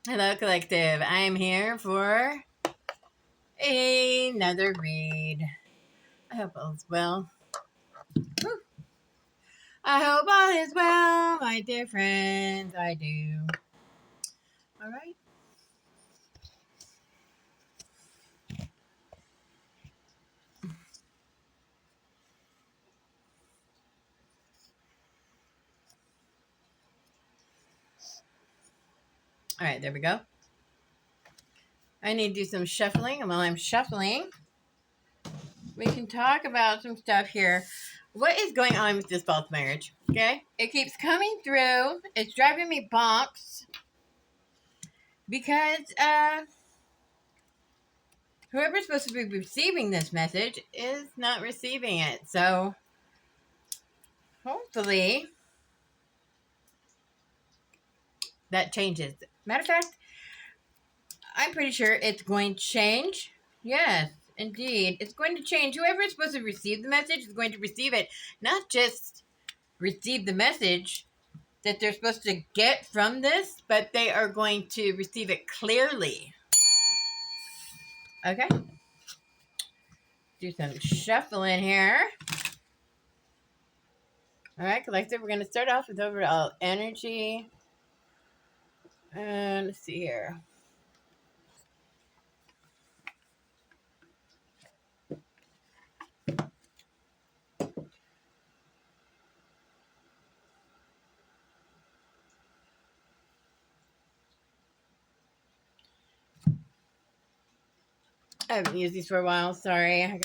Hello, Collective. I am here for another read. I hope all is well. Whew. I hope all is well, my dear friends. I do. All right. All right, there we go. I need to do some shuffling, and while I'm shuffling, we can talk about some stuff here. What is going on with this false marriage? Okay, it keeps coming through. It's driving me bonks because whoever's supposed to be receiving this message is not receiving it. So hopefully that changes. Matter of fact, I'm pretty sure it's going to change. Yes, indeed. It's going to change. Whoever is supposed to receive the message is going to receive it. Not just receive the message that they're supposed to get from this, but they are going to receive it clearly. Okay? Do some shuffling here. All right, collective. We're going to start off with overall energy. And let's see here. I haven't used these for a while. Sorry. I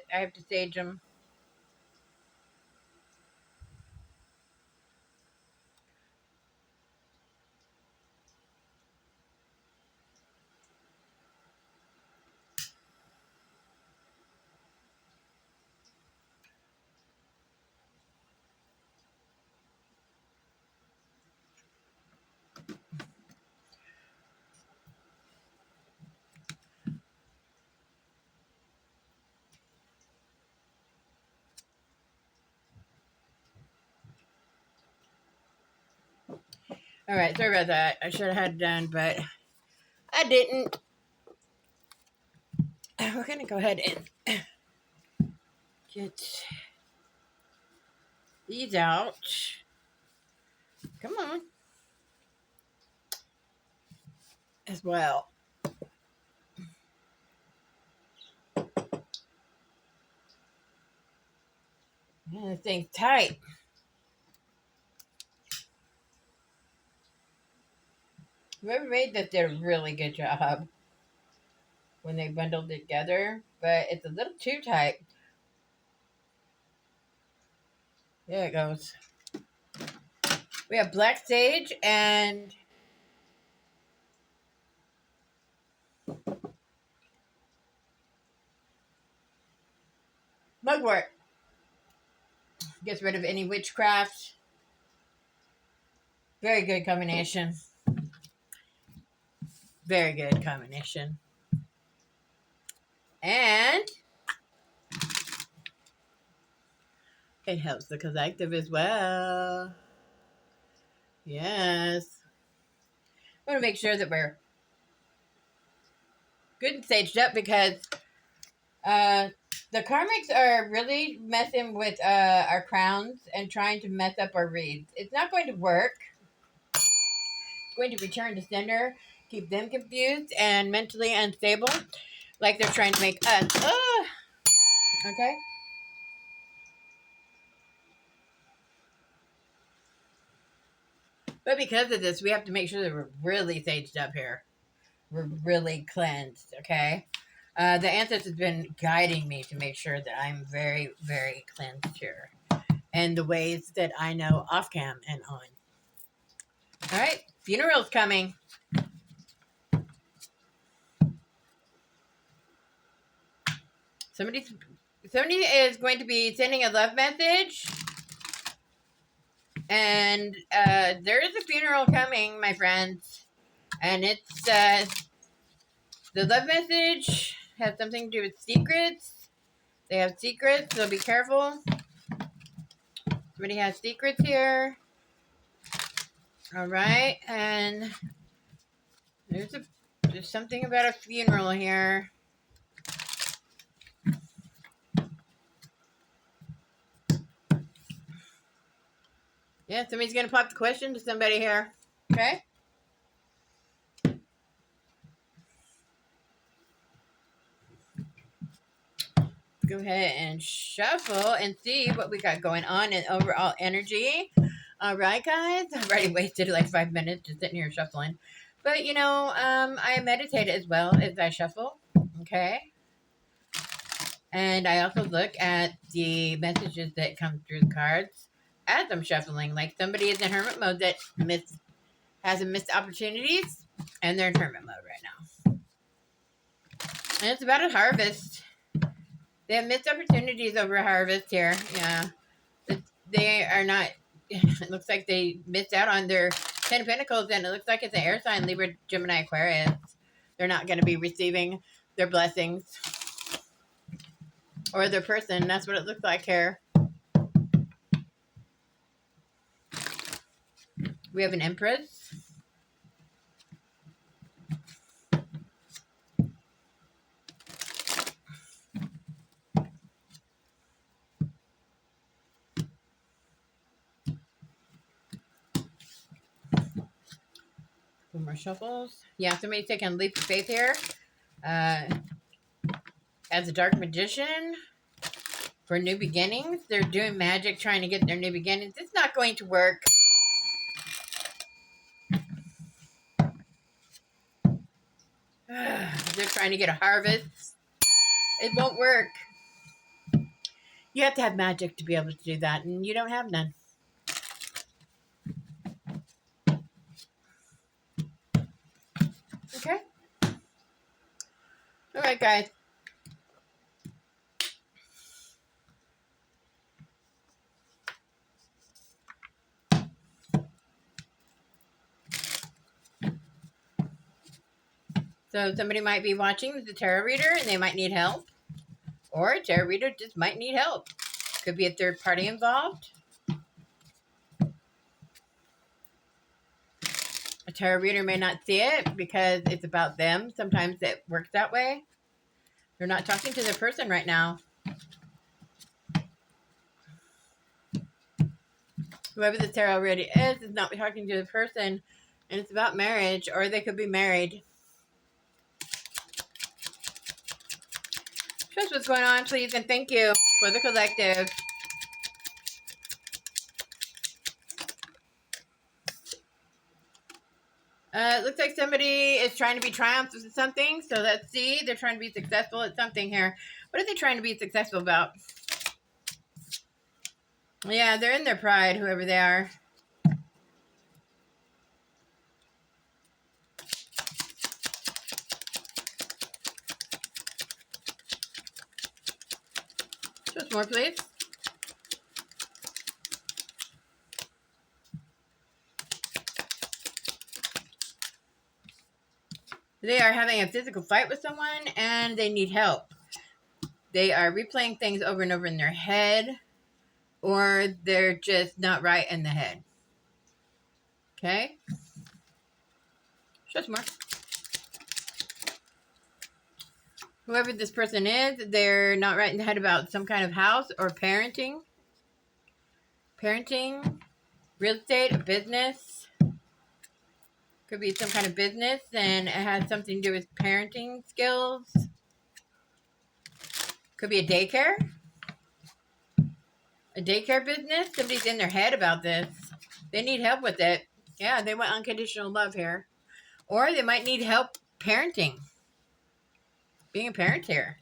have to sage them. All right, sorry about that. I should have had it done, but I didn't. We're going to go ahead and get these out. Come on. As well. Man, this thing's tight. Whoever made this did a really good job when they bundled it together, but it's a little too tight. There it goes. We have black sage and mugwort. Gets rid of any witchcraft. Very good combination. Very good combination. And it helps the collective as well. Yes. I want to make sure that we're good and saged up because the karmics are really messing with our crowns and trying to mess up our reads. It's not going to work. It's going to return to sender, keep them confused and mentally unstable, like they're trying to make us. Okay. But because of this, we have to make sure that we're really saged up here. We're really cleansed, okay? The ancestors have been guiding me to make sure that I'm very, very cleansed here. And the ways that I know off cam and on. All right, funeral's coming. Somebody is going to be sending a love message. And there is a funeral coming, my friends. And it's the love message has something to do with secrets. They have secrets, so be careful. Somebody has secrets here. All right, and There's something about a funeral here. Yeah, somebody's gonna pop the question to somebody here. Okay. Go ahead and shuffle and see what we got going on in overall energy. All right, guys. I've already wasted like 5 minutes just sitting here shuffling. But I meditate as well as I shuffle. Okay. And I also look at the messages that come through the cards as I'm shuffling. Like somebody is in hermit mode that has missed opportunities, and they're in hermit mode right now. And it's about a harvest. They have missed opportunities over a harvest here. Yeah. They are not, it looks like they missed out on their 10 of Pentacles, and it looks like it's an air sign, Libra, Gemini, Aquarius. They're not going to be receiving their blessings or their person. That's what it looks like here. We have an Empress. Two more shuffles. Yeah, somebody's taking a leap of faith here. As a dark magician for new beginnings. They're doing magic, trying to get their new beginnings. It's not going to work. They're trying to get a harvest. It won't work. You have to have magic to be able to do that, and you don't have none. Okay? All right, guys. So somebody might be watching the tarot reader, and they might need help. Or a tarot reader just might need help. Could be a third party involved. A tarot reader may not see it because it's about them. Sometimes it works that way. They're not talking to their person right now. Whoever the tarot reader is not talking to the person, and it's about marriage, or they could be married. Just what's going on, please, and thank you for the collective. It looks like somebody is trying to be triumphant with something. So let's see. They're trying to be successful at something here. What are they trying to be successful about? Yeah, they're in their pride, whoever they are. Just more, please. They are having a physical fight with someone, and they need help. They are replaying things over and over in their head, or they're just not right in the head. Okay? Just more. Whoever this person is, they're not right in the head about some kind of house or parenting. Parenting, real estate, a business. Could be some kind of business, and it has something to do with parenting skills. Could be a daycare. A daycare business. Somebody's in their head about this. They need help with it. Yeah, they want unconditional love here. Or they might need help parenting. Being a parent here.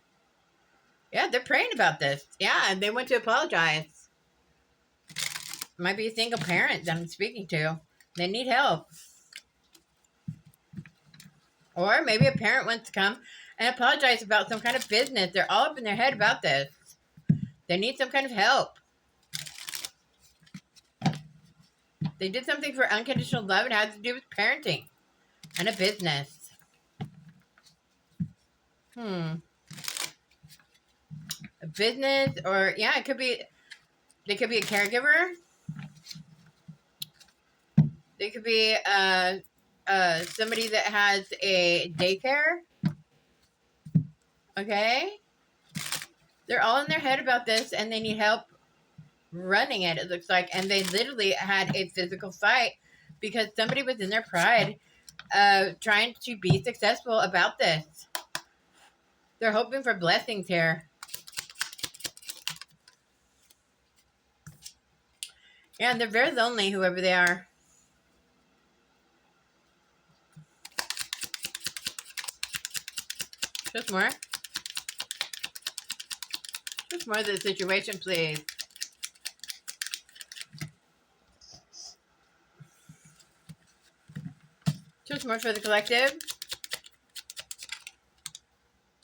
Yeah, they're praying about this. Yeah, and they want to apologize. Might be a single parent that I'm speaking to. They need help. Or maybe a parent wants to come and apologize about some kind of business. They're all up in their head about this. They need some kind of help. They did something for unconditional love and had to do with parenting and a business. A business, or yeah, it could be. They could be a caregiver. They could be somebody that has a daycare. Okay? They're all in their head about this and they need help running it, it looks like. And they literally had a physical fight because somebody was in their pride trying to be successful about this. They're hoping for blessings here. Yeah, and they're very lonely, whoever they are. Just more. Just more of the situation, please. Just more for the collective.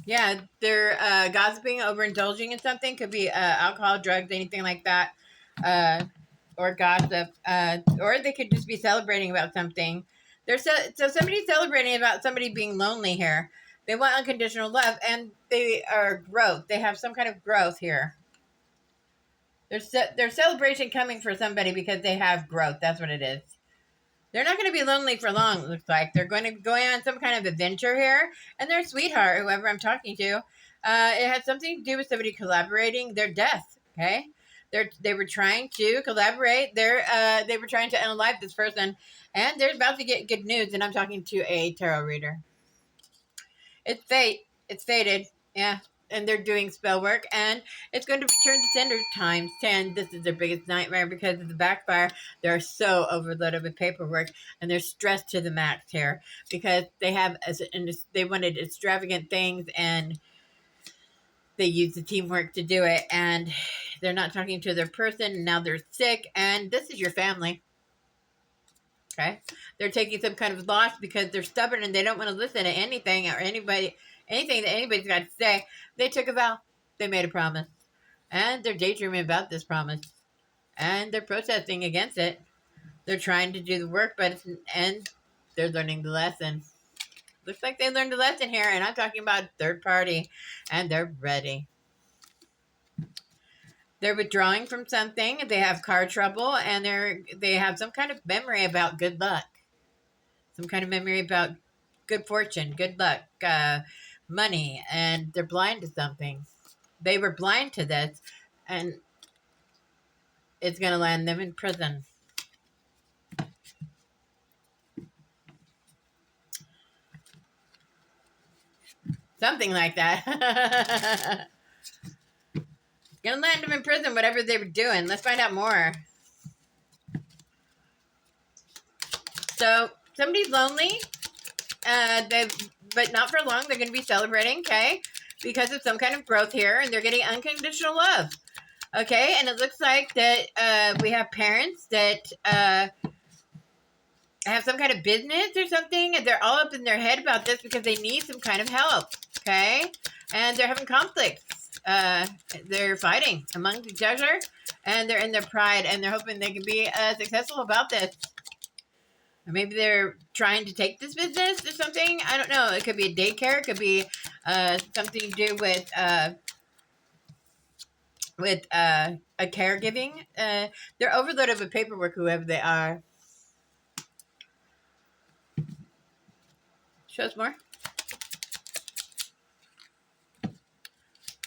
Yeah, they're gossiping, overindulging in something. Could be alcohol, drugs, anything like that. Or gossip. Or they could just be celebrating about something. So somebody's celebrating about somebody being lonely here. They want unconditional love, and they are growth. They have some kind of growth here. There's celebration coming for somebody because they have growth. That's what it is. They're not going to be lonely for long, it looks like. They're going to go on some kind of adventure here. And their sweetheart, whoever I'm talking to, it has something to do with somebody collaborating. Their death, okay? They were trying to collaborate. They were trying to unalive this person. And they're about to get good news. And I'm talking to a tarot reader. It's fate. It's fated. Yeah. And they're doing spell work, and it's going to return to sender times 10. This is their biggest nightmare because of the backfire. They're so overloaded with paperwork, and they're stressed to the max here because they wanted extravagant things, and they used the teamwork to do it, and they're not talking to their person, and now they're sick, and this is your family. Okay? They're taking some kind of loss because they're stubborn and they don't want to listen to anything or anything that anybody's got to say. They took a vow. They made a promise. And they're daydreaming about this promise. And they're protesting against it. They're trying to do the work, and they're learning the lesson. Looks like they learned a lesson here, and I'm talking about third party, and they're ready. They're withdrawing from something. They have car trouble, and they have some kind of memory about good luck. Some kind of memory about good fortune, good luck, money, and they're blind to something. They were blind to this, and it's going to land them in prison. Something like that. Gonna land them in prison, whatever they were doing. Let's find out more. So, somebody's lonely, but not for long. They're going to be celebrating, okay? Because of some kind of growth here, and they're getting unconditional love. Okay, and it looks like that we have parents that have some kind of business or something, and they're all up in their head about this because they need some kind of help, okay? And they're having conflicts. They're fighting among each other, and they're in their pride, and they're hoping they can be successful about this. Or maybe they're trying to take this business or something. I don't know. It could be a daycare. It could be something to do with a caregiving. They're overloaded with paperwork, whoever they are. Show us more.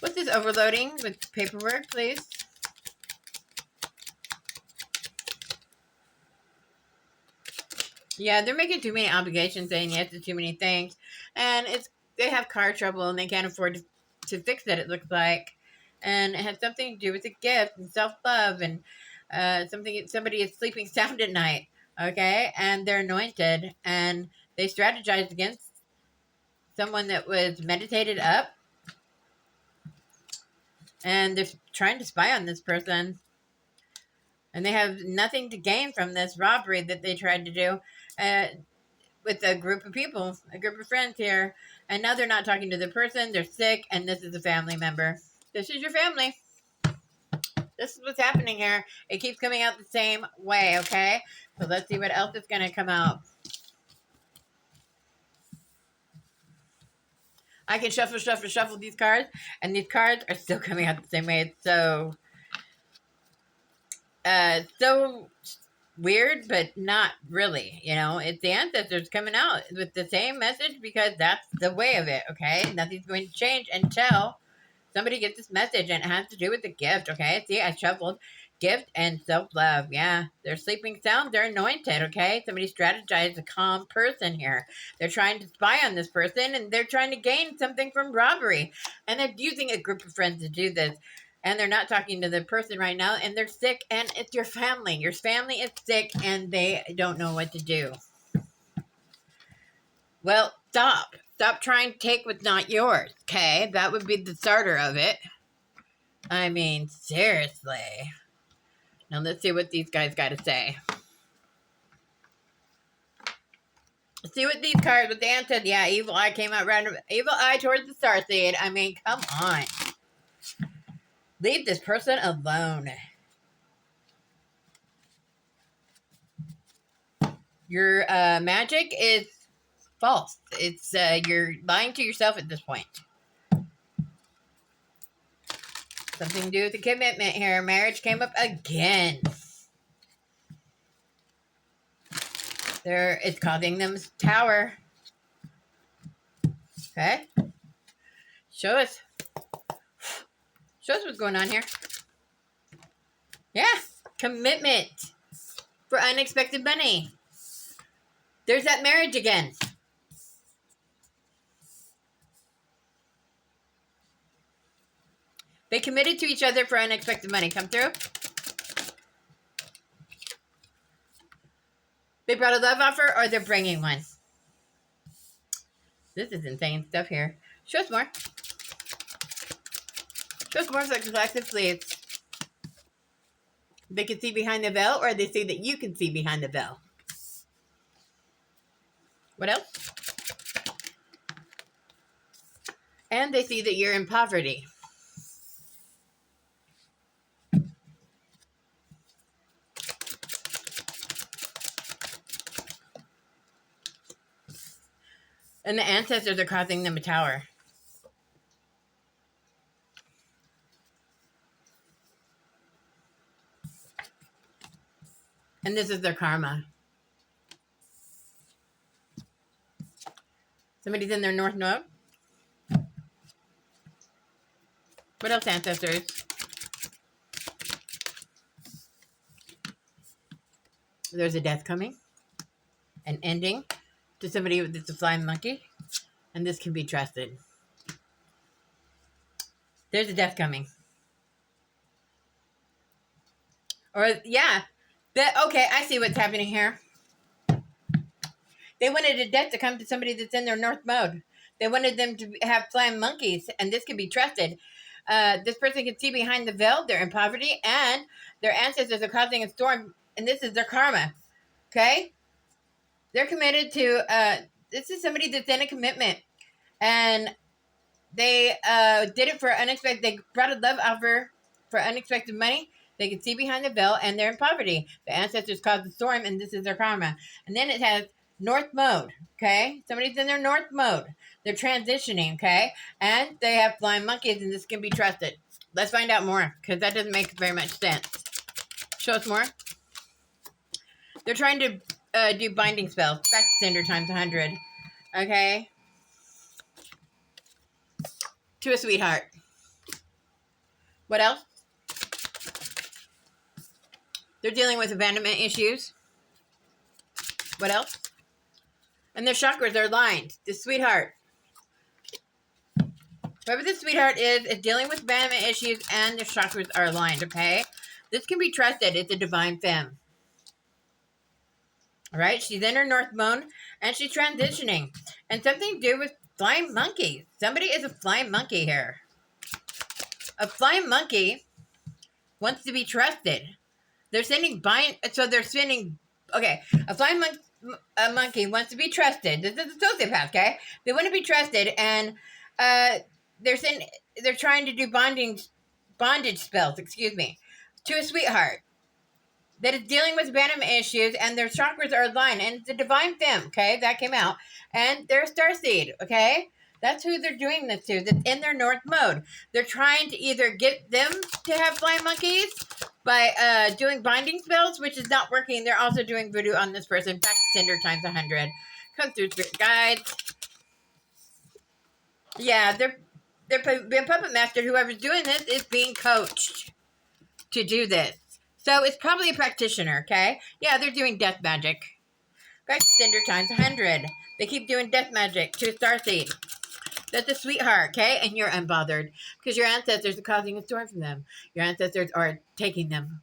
What's this overloading with paperwork, please? Yeah, they're making too many obligations, saying yes to too many things. And they have car trouble and they can't afford to fix it, it looks like. And it has something to do with a gift and self-love and somebody is sleeping sound at night, okay? And they're anointed and they strategized against someone that was meditated up. And they're trying to spy on this person. And they have nothing to gain from this robbery that they tried to do with a group of people, a group of friends here. And now they're not talking to the person. They're sick, and this is a family member. This is your family. This is what's happening here. It keeps coming out the same way, okay? So let's see what else is going to come out. I can shuffle these cards, and these cards are still coming out the same way. It's so weird, but not really. You know, it's the ancestors coming out with the same message because that's the way of it, okay? Nothing's going to change until somebody gets this message, and it has to do with the gift, okay? See, I shuffled gift and self-love. Yeah, they're sleeping sound. They're anointed, okay? Somebody strategized a calm person here. They're trying to spy on this person, and they're trying to gain something from robbery. And they're using a group of friends to do this. And they're not talking to the person right now, and they're sick, and it's your family. Your family is sick, and they don't know what to do. Well, stop. Stop trying to take what's not yours, okay? That would be the starter of it. I mean, seriously. Now let's see what these guys got to say. Let's see what these cards, what the answer. Yeah, evil eye came out random. Evil eye towards the starseed. I mean, come on. Leave this person alone. Your magic is false. It's you're lying to yourself at this point. Something to do with the commitment here. Marriage came up again. It's causing them tower. Okay. Show us. Show us what's going on here. Yeah. Commitment for unexpected money. There's that marriage again. They committed to each other for unexpected money. Come through. They brought a love offer, or they're bringing one. This is insane stuff here. Show us more. Show us more sex, please. They can see behind the veil, or they say that you can see behind the veil. What else? And they see that you're in poverty. And the ancestors are causing them a tower. And this is their karma. Somebody's in their north node. What else, ancestors? There's a death coming. An ending to somebody that's a flying monkey. And this can be trusted. There's a death coming. Or, yeah. Okay, I see what's happening here. They wanted a death to come to somebody that's in their north mode. They wanted them to have flying monkeys, and this can be trusted. This person can see behind the veil. They're in poverty, and their ancestors are causing a storm, and this is their karma. Okay? They're committed to, this is somebody that's in a commitment, and they did it for unexpected, they brought a love offer for unexpected money. They can see behind the veil, and they're in poverty. The ancestors caused the storm, and this is their karma. And then it has north mode, okay? Somebody's in their north mode. They're transitioning, okay? And they have flying monkeys, and this can be trusted. Let's find out more, because that doesn't make very much sense. Show us more. They're trying to do binding spells. Back to sender times 100. Okay? To a sweetheart. What else? They're dealing with abandonment issues. What else? And their chakras are aligned. The sweetheart. Whoever the sweetheart is dealing with abandonment issues, and their chakras are aligned, okay? This can be trusted. It's a divine femme. All right? She's in her north mode, and she's transitioning. And something to do with flying monkeys. Somebody is a flying monkey here. A flying monkey wants to be trusted. They're sending okay, a flying monkey wants to be trusted. This is a sociopath, okay? They want to be trusted, and they're trying to do bondage spells, to a sweetheart that is dealing with abandonment issues, and their chakras are aligned, and it's a divine femme, okay? That came out, and they're a starseed, okay? That's who they're doing this to. That's in their North mode. They're trying to either get them to have flying monkeys by doing binding spells, which is not working. They're also doing voodoo on this person. Back to Cinder times 100. Come through, spirit guides. Yeah, they're being puppet mastered. Whoever's doing this is being coached to do this. So it's probably a practitioner, okay? Yeah, they're doing death magic. Back to Cinder times 100. They keep doing death magic to a starseed. That's a sweetheart, okay? And you're unbothered because your ancestors are causing a storm from them. Your ancestors are taking them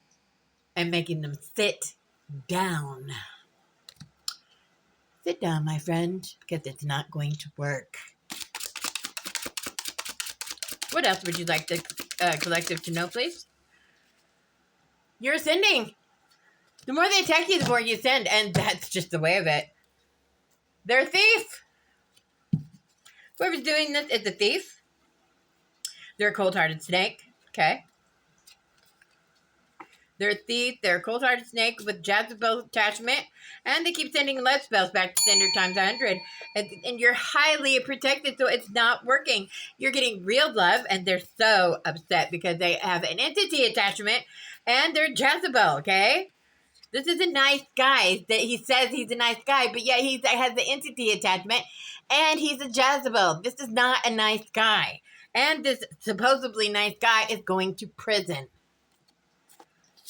and making them sit down. Sit down, my friend, because it's not going to work. What else would you like the collective to know, please? You're ascending. The more they attack you, the more you ascend, and that's just the way of it. They're a thief. Whoever's doing this is a thief. They're a cold-hearted snake. Okay. They're a thief. They're a cold-hearted snake with Jezebel attachment. And they keep sending love spells back to Cinder times 100. And you're highly protected, so it's not working. You're getting real love, and they're so upset because they have an entity attachment. And they're Jezebel, okay? This is a nice guy that he says he's a nice guy, but yet he has the entity attachment, and he's a Jezebel. This is not a nice guy. And this supposedly nice guy is going to prison.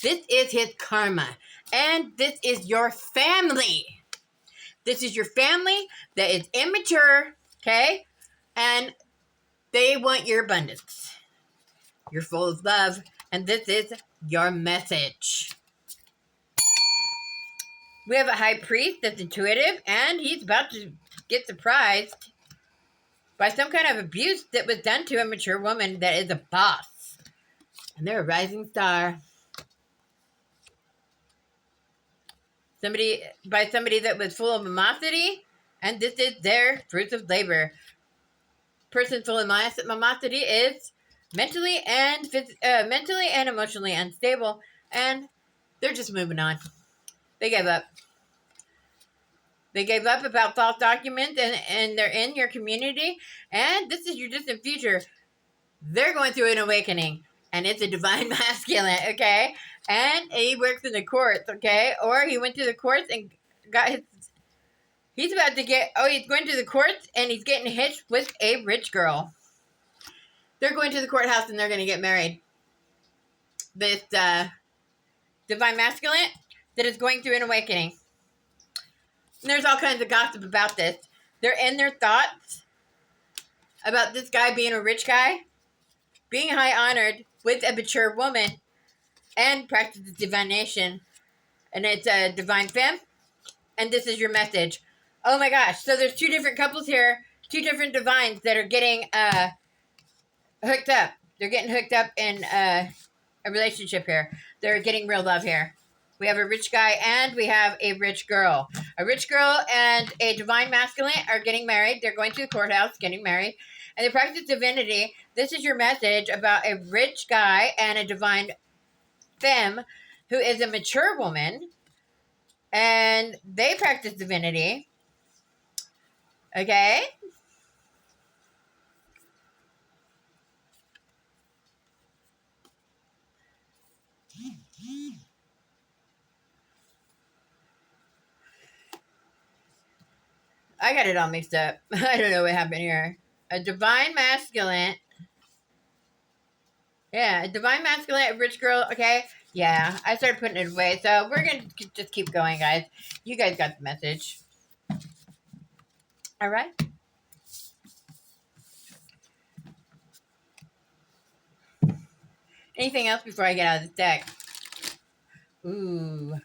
This is his karma. And this is your family. This is your family that is immature, okay? And they want your abundance. You're full of love, and this is your message. We have a high priest that's intuitive, and he's about to get surprised by some kind of abuse that was done to a mature woman that is a boss. And they're a rising star. Somebody that was full of animosity, and this is their fruits of labor. Person full of animosity is mentally and emotionally unstable, and they're just moving on. They gave up. They gave up about false documents, and they're in your community, and this is your distant future. They're going through an awakening, and it's a divine masculine, okay? And he works in the courts, okay? Or he went to the courts and got his... He's about to get... Oh, he's going to the courts, and he's getting hitched with a rich girl. They're going to the courthouse, and they're going to get married. This divine masculine that is going through an awakening. And there's all kinds of gossip about this. They're in their thoughts about this guy being a rich guy, being high honored with a mature woman, and practices divination. And it's a divine femme. And this is your message. Oh my gosh. So there's two different couples here, two different divines that are getting hooked up. They're getting hooked up in a relationship here. They're getting real love here. We have a rich guy and we have a rich girl. A rich girl and a divine masculine are getting married. They're going to the courthouse, getting married. And they practice divinity. This is your message about a rich guy and a divine femme who is a mature woman. And they practice divinity. Okay? I got it all mixed up. I don't know what happened here. A divine masculine. Yeah, a divine masculine, a rich girl. Okay. Yeah, I started putting it away. So we're going to just keep going, guys. You guys got the message. All right. Anything else before I get out of this deck? Ooh.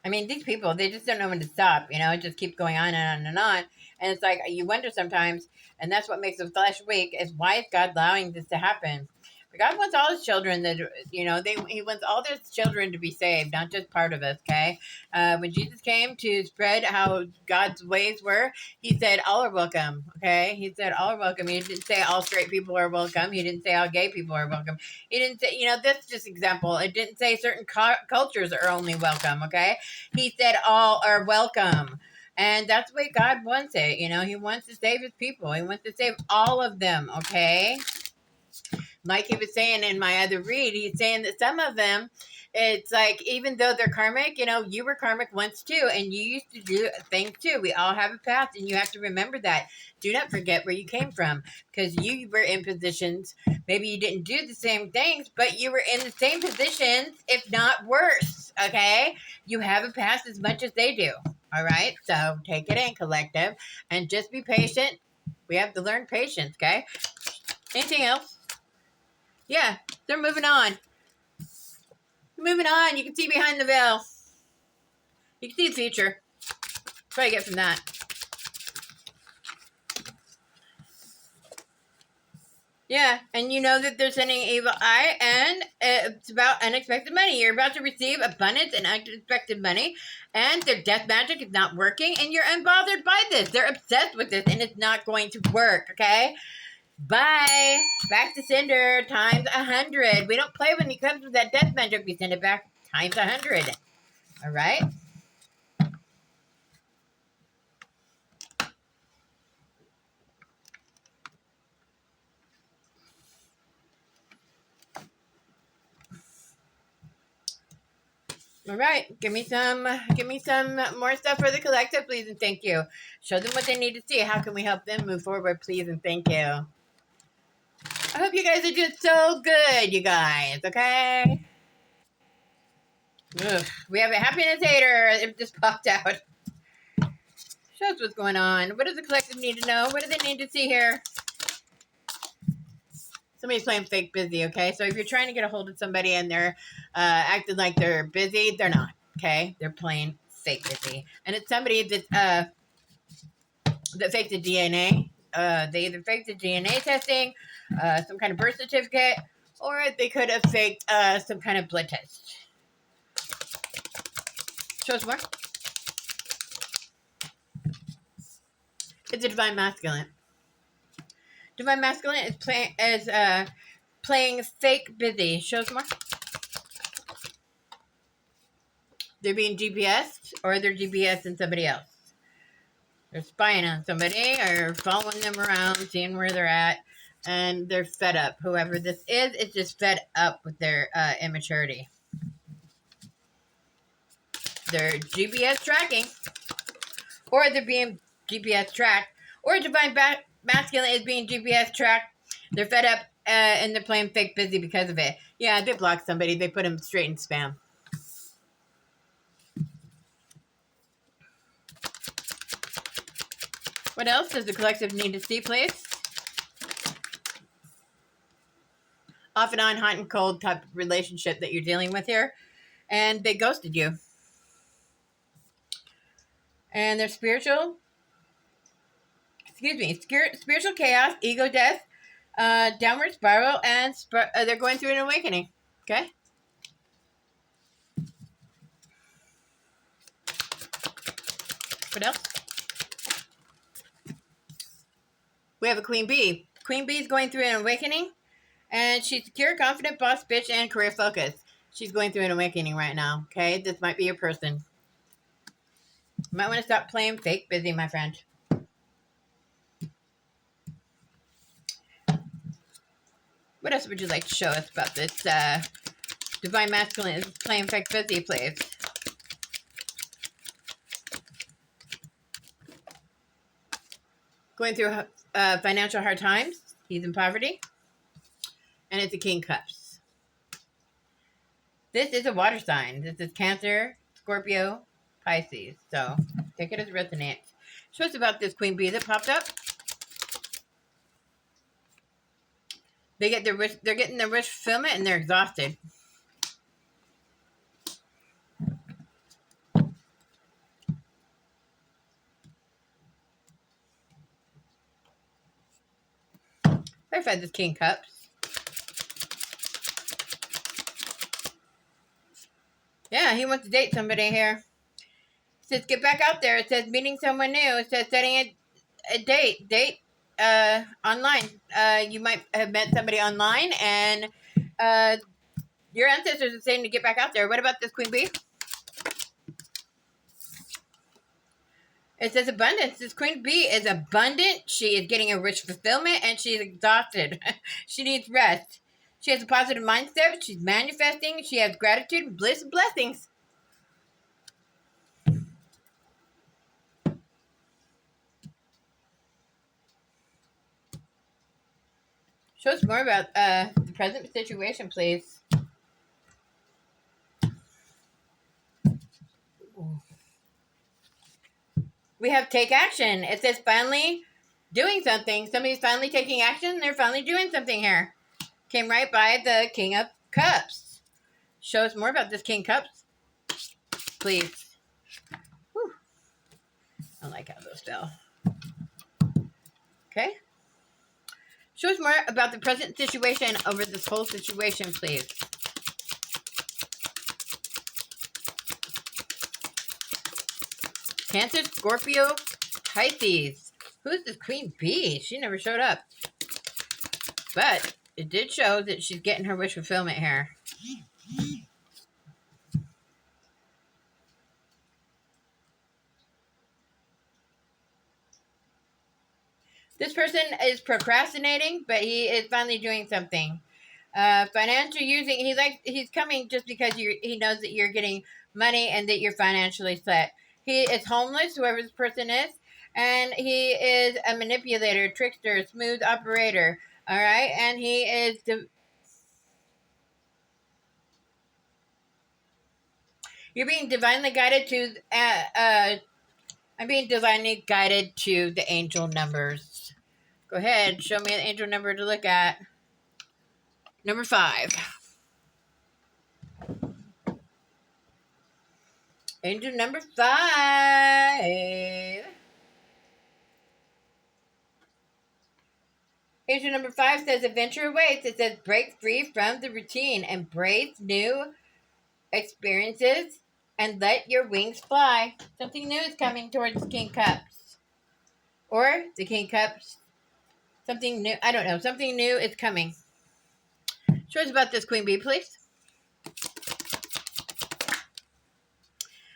I mean, these people, they just don't know when to stop, you know? It just keeps going on and on and on. And it's like, you wonder sometimes, and that's what makes the flesh weak, is why is God allowing this to happen? God wants all his children that, he wants all his children to be saved, not just part of us, okay? When Jesus came to spread how God's ways were, he said all are welcome, okay? He said all are welcome. He didn't say all straight people are welcome. He didn't say all gay people are welcome. He didn't say, that's just example. It didn't say certain cultures are only welcome, okay? He said all are welcome. And that's the way God wants it. He wants to save his people. He wants to save all of them, okay? Like he was saying in my other read, he's saying that some of them, it's like, even though they're karmic, you were karmic once too, and you used to do things too. We all have a past, and you have to remember that. Do not forget where you came from, because you were in positions, maybe you didn't do the same things, but you were in the same positions, if not worse, okay? You have a past as much as they do, all right? So take it in, collective, and just be patient. We have to learn patience, okay? Anything else? Yeah, they're moving on. Moving on. You can see behind the veil. You can see the future. That's what I get from that. Yeah, and you know that they're sending evil eye, and it's about unexpected money. You're about to receive abundance and unexpected money, and their death magic is not working, and you're unbothered by this. They're obsessed with this, and it's not going to work, okay? Bye. Back to sender times 100. We don't play when it comes with that death magic. We send it back times 100. All right? All right, give me some more stuff for the collective, please and thank you. Show them what they need to see. How can we help them move forward, please and thank you. I hope you guys are doing so good, you guys. Okay. Ugh, we have a happiness hater. It just popped out. Show us what's going on. What does the collective need to know? What do they need to see here? Somebody's playing fake busy, okay? So if you're trying to get a hold of somebody and they're acting like they're busy, they're not, okay? They're playing fake busy. And it's somebody that faked the DNA. They either faked the DNA testing, some kind of birth certificate, or they could have faked some kind of blood test. Show us more. It's a divine masculine. Divine masculine is playing fake busy. Show us more. They're being GPS, or they're GPS and somebody else. They're spying on somebody or following them around, seeing where they're at, and they're fed up. Whoever this is just fed up with their immaturity. They're GPS tracking, or they're being GPS tracked, or divine masculine is being GPS tracked. They're fed up and they're playing fake busy because of it. Yeah, they blocked somebody. They put them straight in spam. What else does the collective need to see, please? Off and on, hot and cold type of relationship that you're dealing with here. And they ghosted you. And they're spiritual chaos, ego death, downward spiral, and they're going through an awakening. Okay? What else? We have a queen bee. Queen bee is going through an awakening, and she's secure, confident, boss, bitch, and career focused. She's going through an awakening right now. Okay? This might be your person. You might want to stop playing fake busy, my friend. What else would you like to show us about this divine masculine is playing fake busy, please? Going through financial hard times. He's in poverty. And it's a king cups. This is a water sign. This is Cancer, Scorpio, Pisces. So take it as resonates. Show us about this queen bee that popped up. They're getting their wish fulfillment and they're exhausted. Clarify this king cups. Yeah, he wants to date somebody here. It says get back out there. It says meeting someone new. It says setting a date online. You might have met somebody online, and your ancestors are saying to get back out there. What about this Queen Bee? It says abundance. This Queen Bee is abundant. She is getting a rich fulfillment, and she's exhausted. She needs rest. She has a positive mindset. She's manifesting. She has gratitude, bliss, and blessings. Show us more about the present situation, please. We have take action. It says finally doing something. Somebody's finally taking action. They're finally doing something here. Came right by the King of Cups. Show us more about this King of Cups, please. Whew. I like how those fell. Okay. Show us more about the present situation over this whole situation, please. Cancer, Scorpio, Pisces. Who's this Queen Bee? She never showed up. But it did show that she's getting her wish fulfillment here. This person is procrastinating, but he is finally doing something. Financial using, he's coming just because he knows that you're getting money and that you're financially set. He is homeless, whoever this person is, and he is a manipulator, trickster, smooth operator. All right, and he is you're being divinely guided to. I'm being divinely guided to the angel numbers. Go ahead, show me an angel number to look at. Number 5. Angel number 5. Angel number 5 says adventure awaits. It says break free from the routine, embrace new experiences, and let your wings fly. Something new is coming towards the King Cups. Or the King Cups. Something new. I don't know. Something new is coming. Show us about this Queen Bee, please.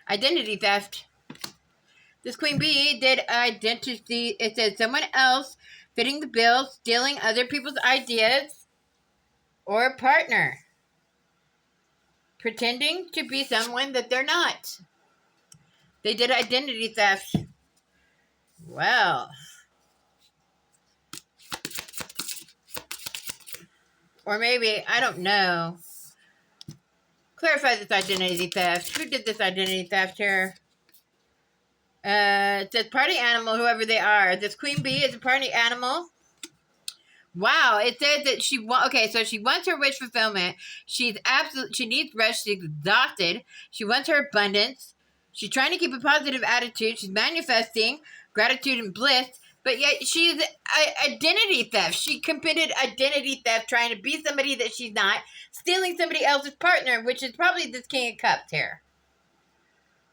Identity theft. This Queen Bee did identity. It says someone else fitting the bill, stealing other people's ideas, or a partner. Pretending to be someone that they're not. They did identity theft. Well. Or maybe, I don't know. Clarify this identity theft. Who did this identity theft here? It says party animal, whoever they are. This Queen Bee is a party animal. Wow, it says that she so she wants her wish fulfillment. She needs rest. She's exhausted. She wants her abundance. She's trying to keep a positive attitude. She's manifesting gratitude and bliss. But yet she's identity theft. She committed identity theft, trying to be somebody that she's not, stealing somebody else's partner, which is probably this King of Cups here.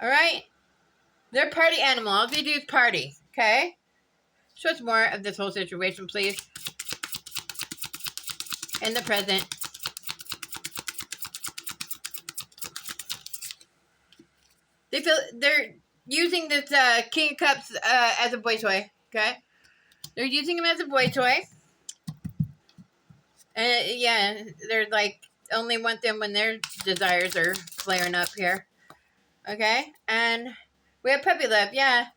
All right? They're party animal. All they do is party. Okay? Show us more of this whole situation, please. In the present. They're using this King of Cups as a boy toy. Okay? They're using him as a boy toy. Yeah, they're like only want them when their desires are flaring up here. Okay? And we have puppy love. Yeah.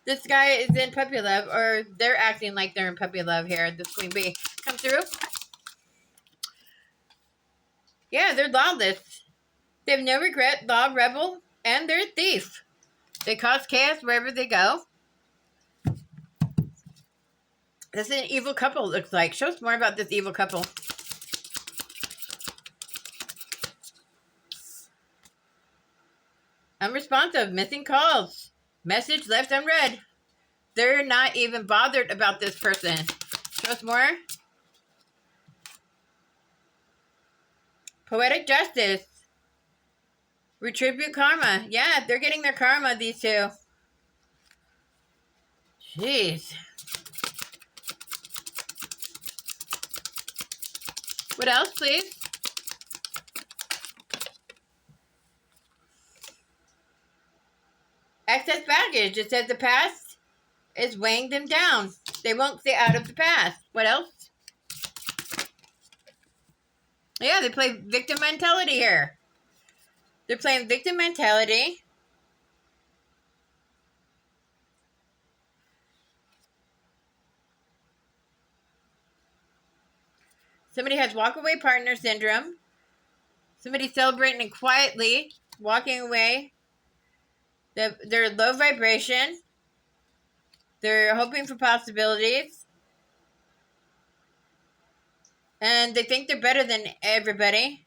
This guy is in puppy love, or they're acting like they're in puppy love here. This Queen Bee. Come through. Yeah, they're lawless. They have no regret, law rebel, and they're a thief. They cause chaos wherever they go. This is an evil couple, it looks like. Show us more about this evil couple. Unresponsive, missing calls. Message left unread. They're not even bothered about this person. Show us more. Poetic justice. Retribute karma. Yeah, they're getting their karma, these two. Jeez. What else, please? Excess baggage. It says the past is weighing them down. They won't stay out of the past. What else? Yeah, they play victim mentality here. They're playing victim mentality. Somebody has walk-away partner syndrome. Somebody's celebrating and quietly walking away. They're low vibration. They're hoping for possibilities. And they think they're better than everybody.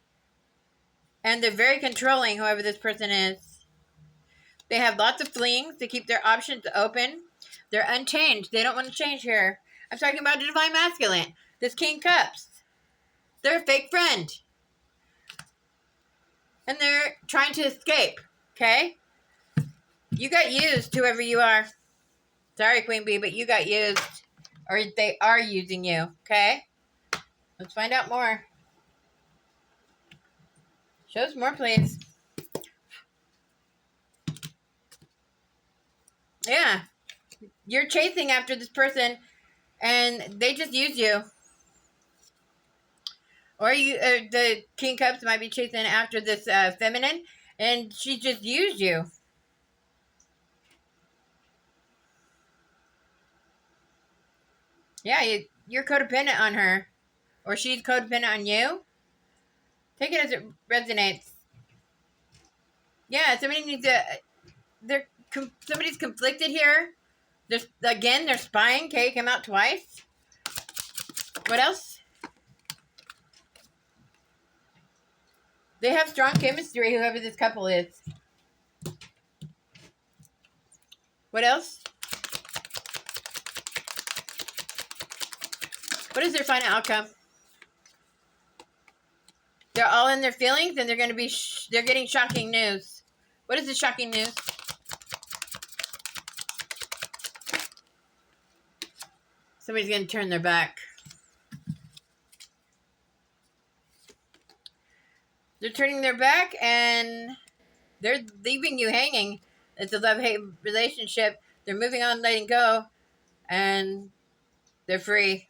And they're very controlling, whoever this person is. They have lots of flings to keep their options open. They're unchanged. They don't want to change here. I'm talking about the Divine Masculine. This King Cups. They're a fake friend. And they're trying to escape. Okay? You got used, whoever you are. Sorry, Queen Bee, but you got used. Or they are using you. Okay? Let's find out more. Show us more, please. Yeah. You're chasing after this person, and they just use you. Or the King Cups might be chasing after this feminine, and she just used you. Yeah, you're codependent on her. Or she's codependent on you. Take it as it resonates. Yeah, somebody needs to... somebody's conflicted here. They're spying. Okay, came out twice. What else? They have strong chemistry, whoever this couple is. What else? What is their final outcome? They're all in their feelings, and they're going to be... they're getting shocking news. What is the shocking news? Somebody's going to turn their back. They're turning their back, and they're leaving you hanging. It's a love-hate relationship. They're moving on, letting go, and they're free.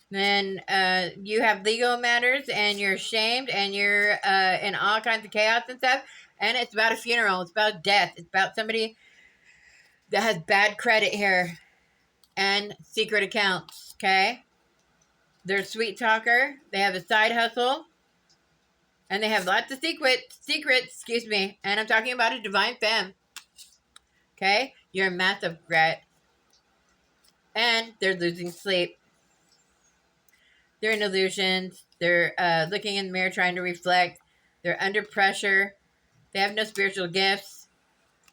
Then you have legal matters, and you're ashamed, and you're in all kinds of chaos and stuff. And it's about a funeral. It's about death. It's about somebody that has bad credit here and secret accounts, okay? They're a sweet talker. They have a side hustle. And they have lots of secrets, and I'm talking about a divine femme. Okay? You're a massive regret. And they're losing sleep. They're in illusions. They're looking in the mirror trying to reflect. They're under pressure. They have no spiritual gifts.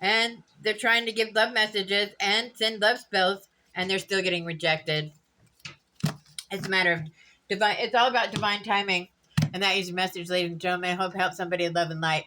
And they're trying to give love messages and send love spells, and they're still getting rejected. It's a matter of divine... it's all about divine timing. And that is your message, ladies and gentlemen. I hope it helps somebody in love and light.